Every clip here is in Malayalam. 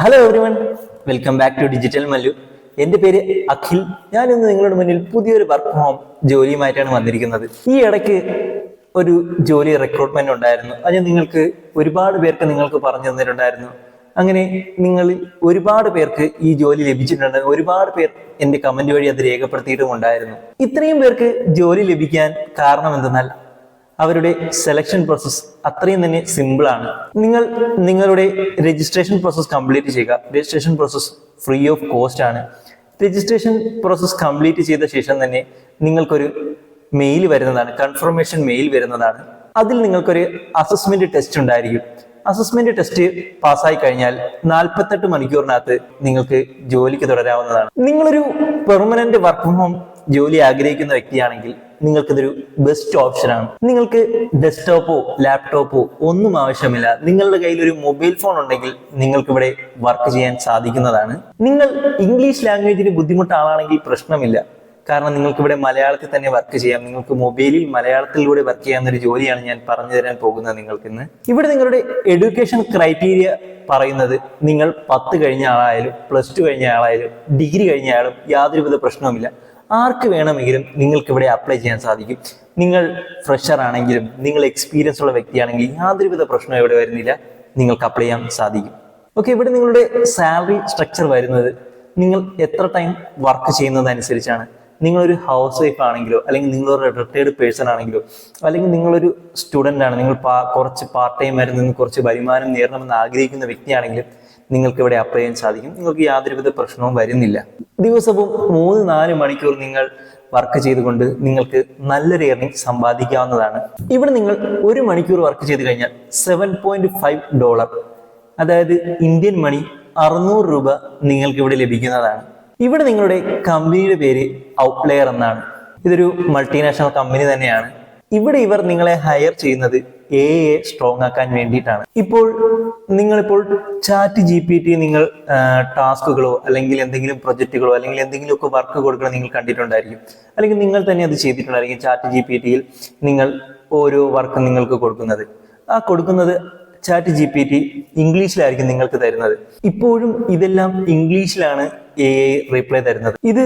Hello everyone, welcome back to digital Mallu. എൻ്റെ പേര് അഖിൽ. ഞാനിന്ന് നിങ്ങളുടെ മുന്നിൽ പുതിയൊരു വർക്ക് ഫ്രം ഹോം ജോലിയുമായിട്ടാണ് വന്നിരിക്കുന്നത്. ഈ ഇടയ്ക്ക് ഒരു ജോലി റിക്രൂട്ട്മെന്റ് ഉണ്ടായിരുന്നു. അത് നിങ്ങൾക്ക് ഒരുപാട് പേർക്ക് നിങ്ങൾക്ക് പറഞ്ഞു തന്നിട്ടുണ്ടായിരുന്നു. അങ്ങനെ നിങ്ങളിൽ ഒരുപാട് പേർക്ക് ഈ ജോലി ലഭിച്ചിട്ടുണ്ട്. ഒരുപാട് പേർ എൻ്റെ കമന്റ് വഴി അത് രേഖപ്പെടുത്തിയിട്ടും ഉണ്ടായിരുന്നു. ഇത്രയും പേർക്ക് ജോലി ലഭിക്കാൻ കാരണം എന്തെന്നാൽ അവരുടെ സെലക്ഷൻ പ്രോസസ് അത്രയും തന്നെ സിമ്പിൾ ആണ്. നിങ്ങൾ നിങ്ങളുടെ രജിസ്ട്രേഷൻ പ്രോസസ് കംപ്ലീറ്റ് ചെയ്യുക. Registration process free of cost ആണ്. രജിസ്ട്രേഷൻ പ്രോസസ് കംപ്ലീറ്റ് ചെയ്ത ശേഷം തന്നെ നിങ്ങൾക്കൊരു മെയിൽ വരുന്നതാണ്, കൺഫർമേഷൻ മെയിൽ വരുന്നതാണ്. അതിൽ നിങ്ങൾക്കൊരു അസസ്മെന്റ് ടെസ്റ്റ് ഉണ്ടായിരിക്കും. അസസ്മെന്റ് ടെസ്റ്റ് പാസ്സായി കഴിഞ്ഞാൽ 48 മണിക്കൂറിനകത്ത് നിങ്ങൾക്ക് ജോലിക്ക് തുടരാവുന്നതാണ്. നിങ്ങളൊരു പെർമനന്റ് വർക്ക് ഫ്രം ഹോം ജോലി ആഗ്രഹിക്കുന്ന വ്യക്തിയാണെങ്കിൽ നിങ്ങൾക്കിതൊരു ബെസ്റ്റ് ഓപ്ഷനാണ്. നിങ്ങൾക്ക് ഡെസ്ക്ടോപ്പോ ലാപ്ടോപ്പോ ഒന്നും ആവശ്യമില്ല. നിങ്ങളുടെ കയ്യിൽ ഒരു മൊബൈൽ ഫോൺ ഉണ്ടെങ്കിൽ നിങ്ങൾക്ക് ഇവിടെ വർക്ക് ചെയ്യാൻ സാധിക്കുന്നതാണ്. നിങ്ങൾ ഇംഗ്ലീഷ് ലാംഗ്വേജിന് ബുദ്ധിമുട്ട് ആളാണെങ്കിൽ പ്രശ്നമില്ല. കാരണം നിങ്ങൾക്ക് ഇവിടെ മലയാളത്തിൽ തന്നെ വർക്ക് ചെയ്യാം. നിങ്ങൾക്ക് മൊബൈലിൽ മലയാളത്തിലൂടെ വർക്ക് ചെയ്യാവുന്ന ഒരു ജോലിയാണ് ഞാൻ പറഞ്ഞു തരാൻ പോകുന്നത് നിങ്ങൾക്ക് ഇന്ന്. ഇവിടെ നിങ്ങളുടെ എഡ്യൂക്കേഷൻ ക്രൈറ്റീരിയ പറയുന്നത് നിങ്ങൾ 10 കഴിഞ്ഞ ആളായാലും +2 കഴിഞ്ഞ ആളായാലും ഡിഗ്രി കഴിഞ്ഞ ആളും യാതൊരുവിധ പ്രശ്നവുമില്ല. ആർക്ക് വേണമെങ്കിലും നിങ്ങൾക്ക് ഇവിടെ അപ്ലൈ ചെയ്യാൻ സാധിക്കും. നിങ്ങൾ ഫ്രഷർ ആണെങ്കിലും നിങ്ങൾ എക്സ്പീരിയൻസ് ഉള്ള വ്യക്തിയാണെങ്കിൽ യാതൊരുവിധ പ്രശ്നവും ഇവിടെ വരുന്നില്ല. നിങ്ങൾക്ക് അപ്ലൈ ചെയ്യാൻ സാധിക്കും. ഓക്കെ, ഇവിടെ നിങ്ങളുടെ സാലറി സ്ട്രക്ചർ വരുന്നത് നിങ്ങൾ എത്ര ടൈം വർക്ക് ചെയ്യുന്നതനുസരിച്ചാണ്. നിങ്ങളൊരു ഹൗസ് വൈഫ് ആണെങ്കിലോ, അല്ലെങ്കിൽ നിങ്ങളൊരു റിട്ടയർഡ് പേഴ്സൺ ആണെങ്കിലോ, അല്ലെങ്കിൽ നിങ്ങളൊരു സ്റ്റുഡൻ്റ് ആണ്, നിങ്ങൾ കുറച്ച് പാർട്ട് ടൈം ആയിട്ട് നിന്ന് കുറച്ച് വരുമാനം നേടണമെന്ന് ആഗ്രഹിക്കുന്ന വ്യക്തിയാണെങ്കിലും നിങ്ങൾക്ക് ഇവിടെ അപ്ലൈ ചെയ്യാൻ സാധിക്കും. നിങ്ങൾക്ക് യാതൊരുവിധ പ്രശ്നവും വരുന്നില്ല. ദിവസവും 3-4 മണിക്കൂർ നിങ്ങൾ വർക്ക് ചെയ്തുകൊണ്ട് നിങ്ങൾക്ക് നല്ലൊരു ഏർണിംഗ് സമ്പാദിക്കാവുന്നതാണ്. ഇവിടെ നിങ്ങൾ 1 മണിക്കൂർ വർക്ക് ചെയ്ത് കഴിഞ്ഞാൽ $7.5, അതായത് ഇന്ത്യൻ മണി 600 രൂപ നിങ്ങൾക്ക് ഇവിടെ ലഭിക്കുന്നതാണ്. ഇവിടെ നിങ്ങളുടെ കമ്പനിയുടെ പേര് ഔട്ട്ലെയർ എന്നാണ്. ഇതൊരു മൾട്ടിനാഷണൽ കമ്പനി തന്നെയാണ്. ഇവിടെ ഇവർ നിങ്ങളെ ഹയർ ചെയ്യുന്നത് AI സ്ട്രോങ് ആക്കാൻ വേണ്ടിയിട്ടാണ്. നിങ്ങളിപ്പോൾ ചാറ്റ് GPT നിങ്ങൾ ടാസ്കുകളോ അല്ലെങ്കിൽ എന്തെങ്കിലും പ്രൊജക്റ്റുകളോ അല്ലെങ്കിൽ എന്തെങ്കിലുമൊക്കെ വർക്ക് കൊടുക്കണം നിങ്ങൾ കണ്ടിട്ടുണ്ടായിരിക്കും. അല്ലെങ്കിൽ നിങ്ങൾ തന്നെ അത് ചെയ്തിട്ടുണ്ടായിരിക്കും. ചാറ്റ് GPTയിൽ നിങ്ങൾ ഓരോ വർക്ക് നിങ്ങൾക്ക് കൊടുക്കുന്നത് ചാറ്റ് GPT ഇംഗ്ലീഷിലായിരിക്കും നിങ്ങൾക്ക് തരുന്നത്. ഇപ്പോഴും ഇതെല്ലാം ഇംഗ്ലീഷിലാണ് AI റിപ്ലൈ തരുന്നത്. ഇത്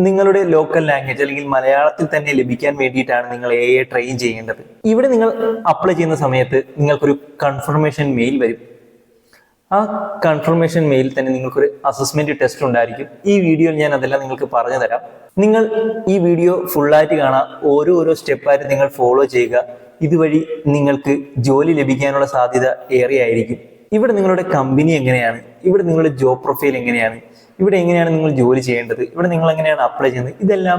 നിങ്ങളുടെ ലോക്കൽ ലാംഗ്വേജ് അല്ലെങ്കിൽ മലയാളത്തിൽ തന്നെ ലഭിക്കാൻ വേണ്ടിയിട്ടാണ് നിങ്ങൾ AI ട്രെയിൻ ചെയ്യേണ്ടത്. ഇവിടെ നിങ്ങൾ അപ്ലൈ ചെയ്യുന്ന സമയത്ത് നിങ്ങൾക്കൊരു കൺഫർമേഷൻ മെയിൽ വരും. ആ കൺഫർമേഷൻ മെയിലിൽ തന്നെ നിങ്ങൾക്കൊരു അസസ്മെന്റ് ടെസ്റ്റ് ഉണ്ടായിരിക്കും. ഈ വീഡിയോയിൽ ഞാൻ അതെല്ലാം നിങ്ങൾക്ക് പറഞ്ഞു തരാം. നിങ്ങൾ ഈ വീഡിയോ ഫുള്ളായിട്ട് കാണാം. ഓരോ സ്റ്റെപ്പായിട്ട് നിങ്ങൾ ഫോളോ ചെയ്യുക. ഇതുവഴി നിങ്ങൾക്ക് ജോലി ലഭിക്കാനുള്ള സാധ്യത ഏറെ ആയിരിക്കും. ഇവിടെ നിങ്ങളുടെ കമ്പനി എങ്ങനെയാണ്, ഇവിടെ നിങ്ങളുടെ ജോബ് പ്രൊഫൈൽ എങ്ങനെയാണ്, ഇവിടെ എങ്ങനെയാണ് നിങ്ങൾ ജോലി ചെയ്യേണ്ടത്, ഇവിടെ നിങ്ങൾ എങ്ങനെയാണ് അപ്ലൈ ചെയ്യുന്നത്, ഇതെല്ലാം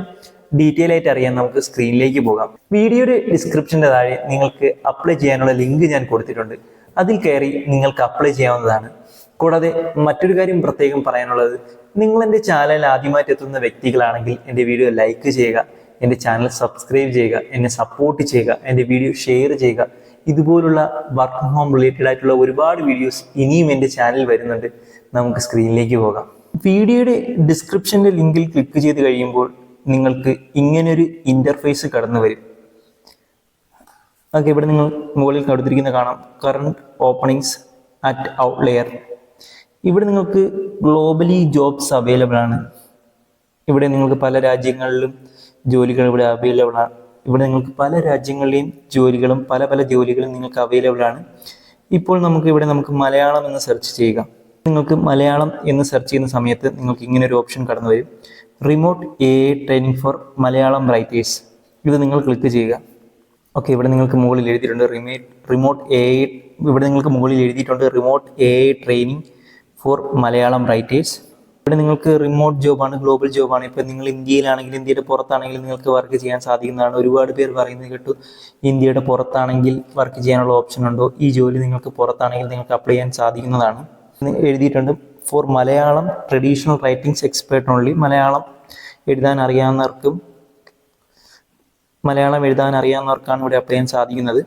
ഡീറ്റെയിൽ ആയിട്ട് അറിയാൻ നമുക്ക് സ്ക്രീനിലേക്ക് പോകാം. വീഡിയോയുടെ ഡിസ്ക്രിപ്ഷന്റെ താഴെ നിങ്ങൾക്ക് അപ്ലൈ ചെയ്യാനുള്ള ലിങ്ക് ഞാൻ കൊടുത്തിട്ടുണ്ട്. അതിൽ കയറി നിങ്ങൾക്ക് അപ്ലൈ ചെയ്യാവുന്നതാണ്. കൂടാതെ മറ്റൊരു കാര്യം പ്രത്യേകം പറയാനുള്ളത്, നിങ്ങൾ എൻ്റെ ചാനൽ ആദ്യമായിട്ട് എത്തുന്ന വ്യക്തികളാണെങ്കിൽ എൻ്റെ വീഡിയോ ലൈക്ക് ചെയ്യുക, എൻ്റെ ചാനൽ സബ്സ്ക്രൈബ് ചെയ്യുക, എന്നെ സപ്പോർട്ട് ചെയ്യുക, എൻ്റെ വീഡിയോ ഷെയർ ചെയ്യുക. ഇതുപോലുള്ള വർക്ക് ഫ്രം ഹോം റിലേറ്റഡ് ആയിട്ടുള്ള ഒരുപാട് വീഡിയോസ് ഇനിയും എൻ്റെ ചാനൽ വരുന്നുണ്ട്. നമുക്ക് സ്ക്രീനിലേക്ക് പോകാം. വീഡിയോയുടെ ഡിസ്ക്രിപ്ഷൻ്റെ ലിങ്കിൽ ക്ലിക്ക് ചെയ്ത് കഴിയുമ്പോൾ നിങ്ങൾക്ക് ഇങ്ങനൊരു ഇന്റർഫേസ് കടന്നു വരും. ഇവിടെ നിങ്ങൾ മുകളിൽ കൊടുത്തിരിക്കുന്ന കാണാം, കറണ്ട് ഓപ്പണിങ്സ് അറ്റ് ഔട്ട്ലെയർ. ഇവിടെ നിങ്ങൾക്ക് ഗ്ലോബലി ജോബ്സ് അവൈലബിൾ ആണ്. ഇവിടെ നിങ്ങൾക്ക് പല രാജ്യങ്ങളിലും ജോലികൾ ഇവിടെ അവൈലബിൾ ആണ്. ഇവിടെ നിങ്ങൾക്ക് പല രാജ്യങ്ങളിലെയും ജോലികളും പല ജോലികളും നിങ്ങൾക്ക് അവൈലബിൾ ആണ്. ഇപ്പോൾ നമുക്ക് മലയാളം എന്ന് സെർച്ച് ചെയ്യുക. നിങ്ങൾക്ക് മലയാളം എന്ന് സെർച്ച് ചെയ്യുന്ന സമയത്ത് നിങ്ങൾക്ക് ഇങ്ങനെ ഒരു ഓപ്ഷൻ കടന്നു വരും, remote AI training for Malayalam writers. ഇത് നിങ്ങൾ ക്ലിക്ക് ചെയ്യുക. ഓക്കെ, ഇവിടെ നിങ്ങൾക്ക് മുകളിൽ എഴുതിയിട്ടുണ്ട് remote AI training for Malayalam writers. ഇവിടെ നിങ്ങൾക്ക് റിമോട്ട് ജോബാണ്, ഗ്ലോബൽ ജോബാണ്. ഇപ്പം നിങ്ങൾ ഇന്ത്യയിലാണെങ്കിൽ ഇന്ത്യയുടെ പുറത്താണെങ്കിൽ നിങ്ങൾക്ക് വർക്ക് ചെയ്യാൻ സാധിക്കുന്നതാണ്. ഒരുപാട് പേർ പറയുന്നത് കേട്ടു, ഇന്ത്യയുടെ പുറത്താണെങ്കിൽ വർക്ക് ചെയ്യാനുള്ള ഓപ്ഷൻ ഉണ്ടോ? ഈ ജോലി നിങ്ങൾക്ക് പുറത്താണെങ്കിൽ നിങ്ങൾക്ക് അപ്ലൈ ചെയ്യാൻ സാധിക്കുന്നതാണ്. എഴുതിയിട്ടുണ്ട് for Malayalam traditional writings expert only. Malayalam എഴുതാൻ അറിയാവുന്നവർക്കാണ് ഇവിടെ അപ്ലൈ ചെയ്യാൻ സാധിക്കുന്നത്.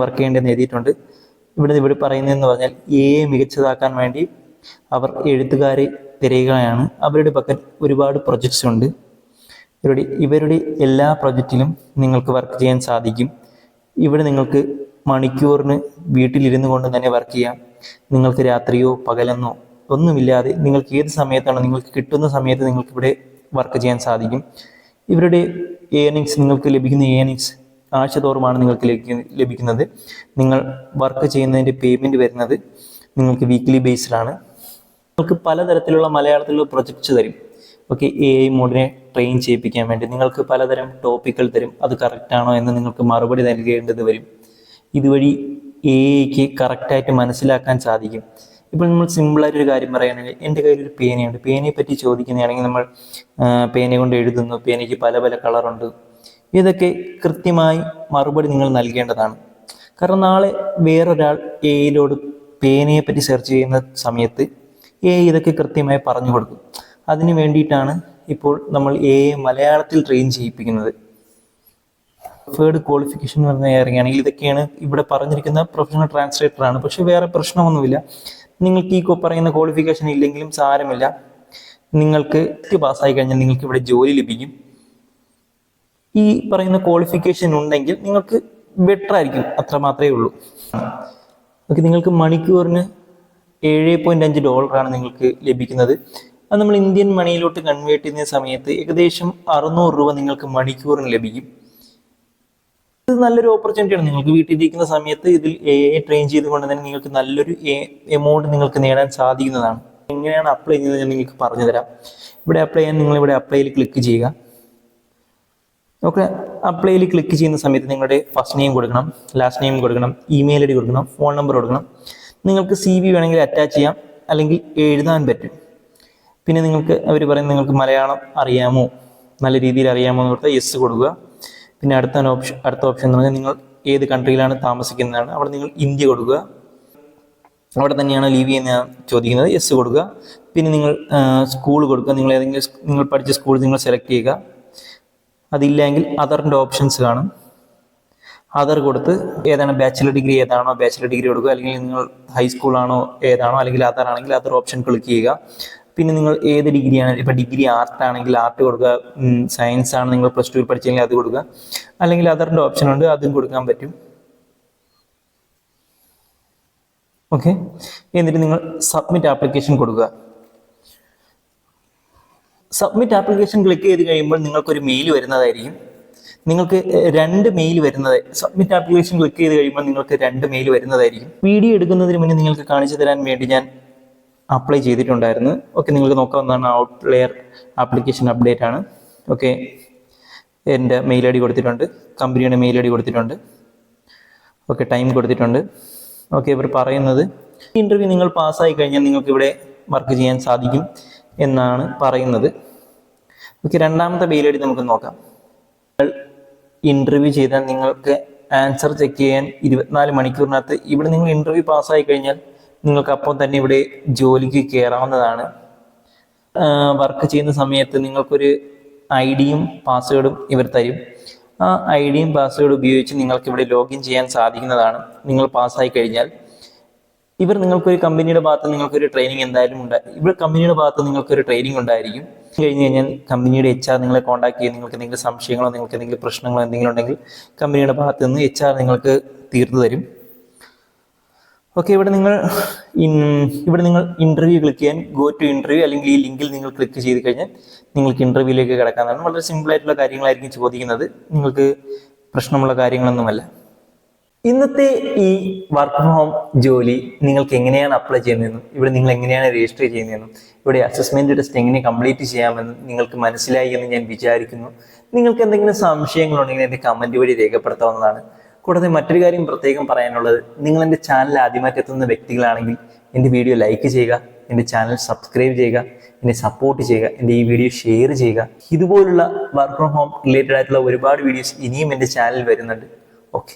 വർക്ക് ചെയ്യേണ്ടതെന്ന് എഴുതിയിട്ടുണ്ട്. ഇവിടെ പറയുന്നതെന്ന് പറഞ്ഞാൽ AI മികച്ചതാക്കാൻ വേണ്ടി അവർ എഴുത്തുകാരെ തിരയുകയാണ്. അവരുടെ പക്കൽ ഒരുപാട് പ്രൊജക്ട്സ് ഉണ്ട്. ഇവരുടെ എല്ലാ പ്രൊജക്റ്റിലും നിങ്ങൾക്ക് വർക്ക് ചെയ്യാൻ സാധിക്കും. ഇവിടെ നിങ്ങൾക്ക് മണിക്കൂറിന് വീട്ടിലിരുന്നു കൊണ്ട് തന്നെ വർക്ക് ചെയ്യാം. നിങ്ങൾക്ക് രാത്രിയോ പകലെന്നോ ഒന്നുമില്ലാതെ നിങ്ങൾക്ക് ഏത് സമയത്താണ് നിങ്ങൾക്ക് കിട്ടുന്ന സമയത്ത് നിങ്ങൾക്ക് ഇവിടെ വർക്ക് ചെയ്യാൻ സാധിക്കും. ഇവരുടെ നിങ്ങൾക്ക് ലഭിക്കുന്ന ഏർണിങ്സ് ആഴ്ച തോറുമാണ് നിങ്ങൾക്ക് ലഭിക്കുന്നത്. നിങ്ങൾ വർക്ക് ചെയ്യുന്നതിൻ്റെ പേയ്മെൻറ്റ് വരുന്നത് നിങ്ങൾക്ക് വീക്ക്ലി ബേസിലാണ്. നിങ്ങൾക്ക് പലതരത്തിലുള്ള മലയാളത്തിലുള്ള പ്രൊജക്ട്സ് തരും. ഓക്കെ, AI മോഡിനെ ട്രെയിൻ ചെയ്യിപ്പിക്കാൻ വേണ്ടി നിങ്ങൾക്ക് പലതരം ടോപ്പിക്കുകൾ തരും. അത് കറക്റ്റാണോ എന്ന് നിങ്ങൾക്ക് മറുപടി നൽകേണ്ടത് വരും. ഇതുവഴി AIക്ക് കറക്റ്റായിട്ട് മനസ്സിലാക്കാൻ സാധിക്കും. ഇപ്പോൾ നമ്മൾ സിമ്പിളായിട്ടൊരു കാര്യം പറയുകയാണെങ്കിൽ, എൻ്റെ കയ്യിലൊരു പേനയുണ്ട്. പേനയെ പറ്റി ചോദിക്കുന്നതാണെങ്കിൽ നമ്മൾ പേന കൊണ്ട് എഴുതുന്നു, പേനയ്ക്ക് പല പല കളറുണ്ട്. ഇതൊക്കെ കൃത്യമായി മറുപടി നിങ്ങൾ നൽകേണ്ടതാണ്. കാരണം നാളെ വേറൊരാൾ AIയിലോട് പേനയെ പറ്റി സെർച്ച് ചെയ്യുന്ന സമയത്ത് AI ഇതൊക്കെ കൃത്യമായി പറഞ്ഞു കൊടുക്കും. അതിന് വേണ്ടിയിട്ടാണ് ഇപ്പോൾ നമ്മൾ AI മലയാളത്തിൽ ട്രെയിൻ ചെയ്യിപ്പിക്കുന്നത്. പ്രിഫേർഡ് ക്വാളിഫിക്കേഷൻ എന്ന് പറഞ്ഞാൽ ഇറങ്ങുകയാണെങ്കിൽ ഇതൊക്കെയാണ് ഇവിടെ പറഞ്ഞിരിക്കുന്ന പ്രൊഫഷണൽ ട്രാൻസ്ലേറ്ററാണ്. പക്ഷെ വേറെ പ്രശ്നമൊന്നുമില്ല. നിങ്ങൾക്ക് ഈ പറയുന്ന ക്വാളിഫിക്കേഷൻ ഇല്ലെങ്കിലും സാരമില്ല. നിങ്ങൾക്ക് പാസ്സായി കഴിഞ്ഞാൽ നിങ്ങൾക്ക് ഇവിടെ ജോലി ലഭിക്കും. ഈ പറയുന്ന ക്വാളിഫിക്കേഷൻ ഉണ്ടെങ്കിൽ നിങ്ങൾക്ക് ബെറ്റർ ആയിരിക്കും, അത്ര മാത്രമേ ഉള്ളൂ. ഓക്കെ, നിങ്ങൾക്ക് മണിക്കൂറിന് $7.5 നിങ്ങൾക്ക് ലഭിക്കുന്നത്. അത് നമ്മൾ ഇന്ത്യൻ മണിയിലോട്ട് കൺവേർട്ട് ചെയ്യുന്ന സമയത്ത് ഏകദേശം 600 രൂപ നിങ്ങൾക്ക് മണിക്കൂറിന് ലഭിക്കും. ഇത് നല്ലൊരു ഓപ്പർച്യൂണിറ്റിയാണ്. നിങ്ങൾക്ക് വീട്ടിലിരിക്കുന്ന സമയത്ത് ഇതിൽ AI ട്രെയിൻ ചെയ്തുകൊണ്ട് തന്നെ നിങ്ങൾക്ക് നല്ലൊരു എമൗണ്ട് നിങ്ങൾക്ക് നേടാൻ സാധിക്കുന്നതാണ്. എങ്ങനെയാണ് അപ്ലൈ ചെയ്യുന്നത് ഞാൻ നിങ്ങൾക്ക് പറഞ്ഞു തരാം. ഇവിടെ അപ്ലൈ ചെയ്യാൻ നിങ്ങൾ ഇവിടെ അപ്ലൈയിൽ ക്ലിക്ക് ചെയ്യുക. ഓക്കെ, അപ്ലൈയിൽ ക്ലിക്ക് ചെയ്യുന്ന സമയത്ത് നിങ്ങളുടെ ഫസ്റ്റ് നെയിം കൊടുക്കണം, ലാസ്റ്റ് നെയിം കൊടുക്കണം, ഇമെയിൽ ID കൊടുക്കണം, ഫോൺ നമ്പർ കൊടുക്കണം. നിങ്ങൾക്ക് CV വേണമെങ്കിൽ അറ്റാച്ച് ചെയ്യാം, അല്ലെങ്കിൽ എഴുതാൻ പറ്റും. പിന്നെ നിങ്ങൾക്ക് അവർ പറയുന്നത് നിങ്ങൾക്ക് മലയാളം അറിയാമോ, നല്ല രീതിയിൽ അറിയാമോ എന്ന് കൊടുത്താൽ യെസ് കൊടുക്കുക. പിന്നെ അടുത്ത ഓപ്ഷൻ എന്ന് പറഞ്ഞാൽ നിങ്ങൾ ഏത് കൺട്രിയിലാണ് താമസിക്കുന്നതാണ്. അവിടെ നിങ്ങൾ ഇന്ത്യ കൊടുക്കുക. അവിടെ തന്നെയാണ് ലീവ് ചെയ്യുന്ന ചോദിക്കുന്നത്, യെസ് കൊടുക്കുക. പിന്നെ നിങ്ങൾ സ്കൂൾ കൊടുക്കുക. നിങ്ങൾ പഠിച്ച സ്കൂൾ നിങ്ങൾ സെലക്ട് ചെയ്യുക. അതില്ലെങ്കിൽ അതറിൻ്റെ ഓപ്ഷൻസ് കാണും. അതർ കൊടുത്ത് ഏതാണ് ബാച്ചിലർ ഡിഗ്രി ഏതാണോ ബാച്ചിലർ ഡിഗ്രി കൊടുക്കുക. അല്ലെങ്കിൽ നിങ്ങൾ ഹൈസ്കൂളാണോ ഏതാണോ, അല്ലെങ്കിൽ അതർ ആണെങ്കിൽ അതർ ഓപ്ഷൻ ക്ലിക്ക് ചെയ്യുക. പിന്നെ നിങ്ങൾ ഏത് ഡിഗ്രിയാണ്, ഇപ്പോൾ ഡിഗ്രി ആർട്ട് ആണെങ്കിൽ ആർട്ട് കൊടുക്കുക, സയൻസ് ആണ് നിങ്ങൾ +2 പഠിച്ചെങ്കിൽ അത് കൊടുക്കുക. അല്ലെങ്കിൽ അതറിൻ്റെ ഓപ്ഷൻ ഉണ്ട്, അതും കൊടുക്കാൻ പറ്റും. ഓക്കെ, എന്നിട്ട് നിങ്ങൾ സബ്മിറ്റ് ആപ്ലിക്കേഷൻ കൊടുക്കുക. സബ്മിറ്റ് ആപ്ലിക്കേഷൻ ക്ലിക്ക് ചെയ്ത് കഴിയുമ്പോൾ നിങ്ങൾക്കൊരു മെയിൽ വരുന്നതായിരിക്കും. നിങ്ങൾക്ക് 2 മെയിൽ വരുന്നത്. സബ്മിറ്റ് ആപ്ലിക്കേഷൻ ക്ലിക്ക് ചെയ്ത് കഴിയുമ്പോൾ നിങ്ങൾക്ക് 2 മെയിൽ വരുന്നതായിരിക്കും. വീഡിയോ എടുക്കുന്നതിന് മുന്നേ നിങ്ങൾക്ക് കാണിച്ചു തരാൻ വേണ്ടി ഞാൻ അപ്ലൈ ചെയ്തിട്ടുണ്ടായിരുന്നു. ഓക്കെ, നിങ്ങൾക്ക് നോക്കാവുന്നതാണ്. ഔട്ട്ലെയർ ആപ്ലിക്കേഷൻ അപ്ഡേറ്റ് ആണ്. ഓക്കെ, എൻ്റെ മെയിൽ ID കൊടുത്തിട്ടുണ്ട്, കമ്പനിയുടെ മെയിൽ ID കൊടുത്തിട്ടുണ്ട്. ഓക്കെ, ടൈം കൊടുത്തിട്ടുണ്ട്. ഓക്കെ, ഇവർ പറയുന്നത് ഇൻ്റർവ്യൂ നിങ്ങൾ പാസ്സായി കഴിഞ്ഞാൽ നിങ്ങൾക്ക് ഇവിടെ വർക്ക് ചെയ്യാൻ സാധിക്കും എന്നാണ് പറയുന്നത്. ഓക്കെ, രണ്ടാമത്തെ മെയിൽ ID നമുക്ക് നോക്കാം. ഇൻ്റർവ്യൂ ചെയ്താൽ നിങ്ങൾക്ക് ആൻസർ ചെക്ക് ചെയ്യാൻ 24 മണിക്കൂറിനകത്ത് ഇവിടെ നിങ്ങൾ ഇൻ്റർവ്യൂ പാസ്സായി കഴിഞ്ഞാൽ നിങ്ങൾക്ക് അപ്പോൾ തന്നെ ഇവിടെ ജോലിക്ക് കയറാവുന്നതാണ്. വർക്ക് ചെയ്യുന്ന സമയത്ത് നിങ്ങൾക്കൊരു ID-യും പാസ്വേഡും ഇവർ തരും. ആ ID-യും പാസ്വേഡും ഉപയോഗിച്ച് നിങ്ങൾക്ക് ഇവിടെ ലോഗിൻ ചെയ്യാൻ സാധിക്കുന്നതാണ്. നിങ്ങൾ പാസ്സായി കഴിഞ്ഞാൽ ഇവർ നിങ്ങൾക്കൊരു കമ്പനിയുടെ ഭാഗത്ത് നിങ്ങൾക്കൊരു ട്രെയിനിങ് എന്തായാലും ഇവിടെ കമ്പനിയുടെ ഭാഗത്ത് നിങ്ങൾക്കൊരു ട്രെയിനിങ് ഉണ്ടായിരിക്കും. കഴിഞ്ഞ് കഴിഞ്ഞാൽ കമ്പനിയുടെ HR നിങ്ങളെ കോൺടാക്ട് ചെയ്യും. നിങ്ങൾക്ക് എന്തെങ്കിലും സംശയങ്ങളോ നിങ്ങൾക്ക് എന്തെങ്കിലും പ്രശ്നങ്ങളോ എന്തെങ്കിലും ഉണ്ടെങ്കിൽ കമ്പനിയുടെ ഭാഗത്ത് നിന്ന് HR നിങ്ങൾക്ക് തീർത്തു തരും. ഓക്കെ, ഇവിടെ നിങ്ങൾ ഇൻ്റർവ്യൂ ക്ലിക്ക് ചെയ്യാൻ ഗോ ടു ഇൻ്റർവ്യൂ അല്ലെങ്കിൽ ഈ ലിങ്കിൽ നിങ്ങൾ ക്ലിക്ക് ചെയ്ത് കഴിഞ്ഞാൽ നിങ്ങൾക്ക് ഇൻ്റർവ്യൂയിലേക്ക് കിടക്കാവുന്നതാണ്. വളരെ സിമ്പിളായിട്ടുള്ള കാര്യങ്ങളായിരിക്കും ചോദിക്കുന്നത്. നിങ്ങൾക്ക് പ്രശ്നമുള്ള കാര്യങ്ങളൊന്നുമല്ല. ഇന്നത്തെ ഈ വർക്ക് ഫ്രം ഹോം ജോലി നിങ്ങൾക്ക് എങ്ങനെയാണ് അപ്ലൈ ചെയ്യുന്നതെന്നും ഇവിടെ നിങ്ങൾ എങ്ങനെയാണ് രജിസ്റ്റർ ചെയ്യുന്നതെന്നും ഇവിടെ അസസ്മെൻറ്റ് ടെസ്റ്റ് എങ്ങനെ കംപ്ലീറ്റ് ചെയ്യാമെന്നും നിങ്ങൾക്ക് മനസ്സിലായി എന്ന് ഞാൻ വിചാരിക്കുന്നു. നിങ്ങൾക്ക് എന്തെങ്കിലും സംശയങ്ങളുണ്ടെങ്കിൽ എൻ്റെ കമൻറ്റ് വഴി രേഖപ്പെടുത്താവുന്നതാണ്. കൂടാതെ മറ്റൊരു കാര്യം പ്രത്യേകം പറയാനുള്ളത്, നിങ്ങൾ എൻ്റെ ചാനൽ ആദ്യമായിട്ട് എത്തുന്ന വ്യക്തികളാണെങ്കിൽ എൻ്റെ വീഡിയോ ലൈക്ക് ചെയ്യുക, എൻ്റെ ചാനൽ സബ്സ്ക്രൈബ് ചെയ്യുക, എന്നെ സപ്പോർട്ട് ചെയ്യുക, എൻ്റെ ഈ വീഡിയോ ഷെയർ ചെയ്യുക. ഇതുപോലുള്ള വർക്ക് ഫ്രം ഹോം റിലേറ്റഡ് ആയിട്ടുള്ള ഒരുപാട് വീഡിയോസ് ഇനിയും എൻ്റെ ചാനലിൽ വരുന്നുണ്ട്. ഓക്കെ.